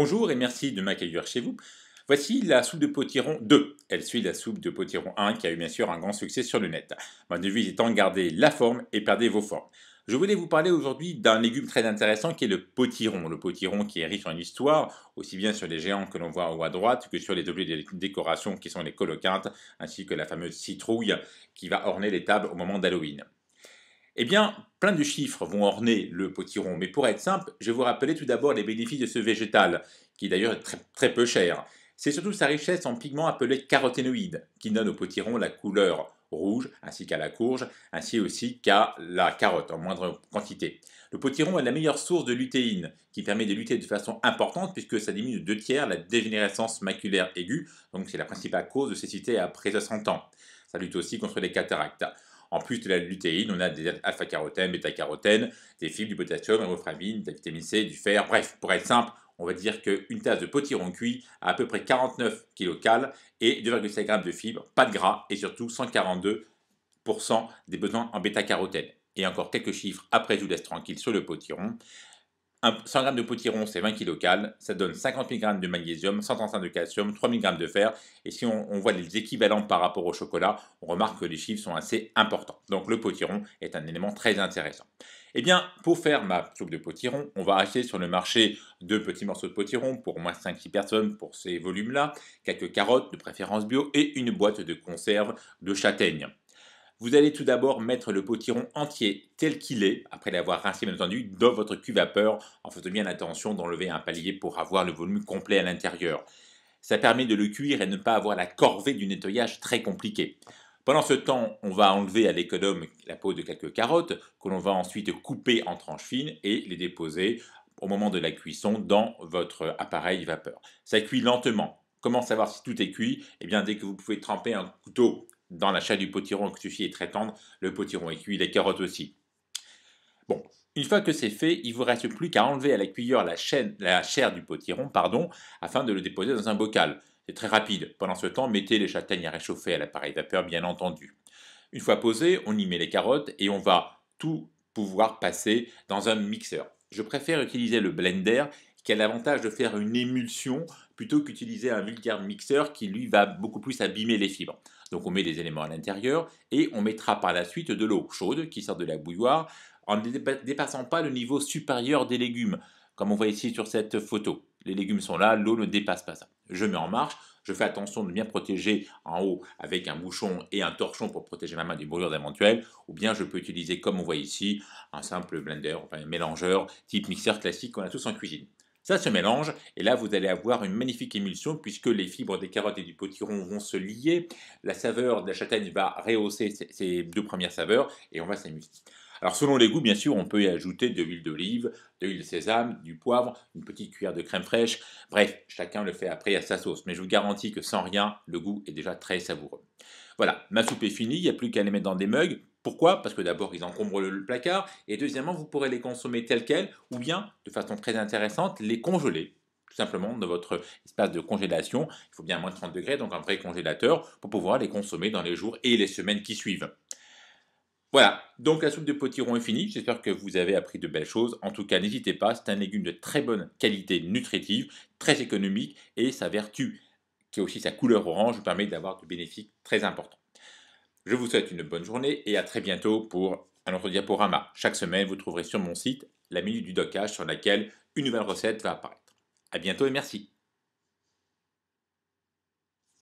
Bonjour et merci de m'accueillir chez vous. Voici la soupe de potiron 2. Elle suit la soupe de potiron 1 qui a eu bien sûr un grand succès sur le net. Ma devise étant gardez la forme et perdez vos formes. Je voulais vous parler aujourd'hui d'un légume très intéressant qui est le potiron. Le potiron qui est riche en histoire, aussi bien sur les géants que l'on voit en haut à droite que sur les objets de décoration qui sont les coloquintes, ainsi que la fameuse citrouille qui va orner les tables au moment d'Halloween. Eh bien, plein de chiffres vont orner le potiron, mais pour être simple, je vais vous rappeler tout d'abord les bénéfices de ce végétal, qui d'ailleurs est très peu cher. C'est surtout sa richesse en pigments appelés caroténoïdes, qui donne au potiron la couleur rouge, ainsi qu'à la courge, ainsi aussi qu'à la carotte en moindre quantité. Le potiron est la meilleure source de lutéine, qui permet de lutter de façon importante puisque ça diminue de 2 tiers la dégénérescence maculaire aiguë, donc c'est la principale cause de cécité après 60 ans. Ça lutte aussi contre les cataractes. En plus de la lutéine, on a des alpha-carotènes, bêta-carotènes, des fibres, du potassium, riboflavine, de la vitamine C, du fer. Bref, pour être simple, on va dire qu'une tasse de potiron cuit a à peu près 49 kcal et 2,5 g de fibres, pas de gras et surtout 142% des besoins en bêta-carotène. Et encore quelques chiffres après, je vous laisse tranquille sur le potiron. 100 g de potiron, c'est 20 kcal, ça donne 50 mg de magnésium, 135 de calcium, 3 mg de fer. Et si on voit les équivalents par rapport au chocolat, on remarque que les chiffres sont assez importants. Donc le potiron est un élément très intéressant. Eh bien, pour faire ma soupe de potiron, on va acheter sur le marché 2 petits morceaux de potiron pour au moins 5-6 personnes pour ces volumes-là, quelques carottes, de préférence bio, et une boîte de conserve de châtaigne. Vous allez tout d'abord mettre le potiron entier tel qu'il est, après l'avoir rincé bien entendu, dans votre cuve vapeur, en faisant bien attention d'enlever un palier pour avoir le volume complet à l'intérieur. Ça permet de le cuire et ne pas avoir la corvée du nettoyage très compliqué. Pendant ce temps, on va enlever à l'économe la peau de quelques carottes, que l'on va ensuite couper en tranches fines et les déposer au moment de la cuisson dans votre appareil vapeur. Ça cuit lentement. Comment savoir si tout est cuit? Eh bien, dès que vous pouvez tremper un couteau dans la chair du potiron, que ceci est très tendre, le potiron est cuit, les carottes aussi. Bon, une fois que c'est fait, il ne vous reste plus qu'à enlever à la cuillère la chair du potiron, afin de le déposer dans un bocal. C'est très rapide. Pendant ce temps, mettez les châtaignes à réchauffer à l'appareil vapeur, bien entendu. Une fois posé, on y met les carottes et on va tout pouvoir passer dans un mixeur. Je préfère utiliser le blender qui a l'avantage de faire une émulsion plutôt qu'utiliser un vulgaire mixeur qui lui va beaucoup plus abîmer les fibres. Donc on met les éléments à l'intérieur et on mettra par la suite de l'eau chaude qui sort de la bouilloire en ne dépassant pas le niveau supérieur des légumes, comme on voit ici sur cette photo. Les légumes sont là, l'eau ne dépasse pas ça. Je mets en marche, je fais attention de bien protéger en haut avec un bouchon et un torchon pour protéger ma main des brûlures éventuelles, ou bien je peux utiliser, comme on voit ici, un simple blender, enfin un mélangeur type mixeur classique qu'on a tous en cuisine. Ça se mélange, et là vous allez avoir une magnifique émulsion puisque les fibres des carottes et du potiron vont se lier, la saveur de la châtaigne va rehausser ces deux premières saveurs, et on va s'amuser. Alors selon les goûts, bien sûr, on peut y ajouter de l'huile d'olive, de l'huile de sésame, du poivre, une petite cuillère de crème fraîche. Bref, chacun le fait après à sa sauce. Mais je vous garantis que sans rien, le goût est déjà très savoureux. Voilà, ma soupe est finie, il n'y a plus qu'à les mettre dans des mugs. Pourquoi? Parce que d'abord, ils encombrent le placard. Et deuxièmement, vous pourrez les consommer tels quels, ou bien, de façon très intéressante, les congeler. Tout simplement dans votre espace de congélation. Il faut bien moins de 30 degrés, donc un vrai congélateur, pour pouvoir les consommer dans les jours et les semaines qui suivent. Voilà, donc la soupe de potiron est finie, j'espère que vous avez appris de belles choses. En tout cas, n'hésitez pas, c'est un légume de très bonne qualité nutritive, très économique, et sa vertu, qui est aussi sa couleur orange, vous permet d'avoir de bénéfices très importants. Je vous souhaite une bonne journée et à très bientôt pour un autre diaporama. Chaque semaine, vous trouverez sur mon site la minute du docage sur laquelle une nouvelle recette va apparaître. À bientôt et merci.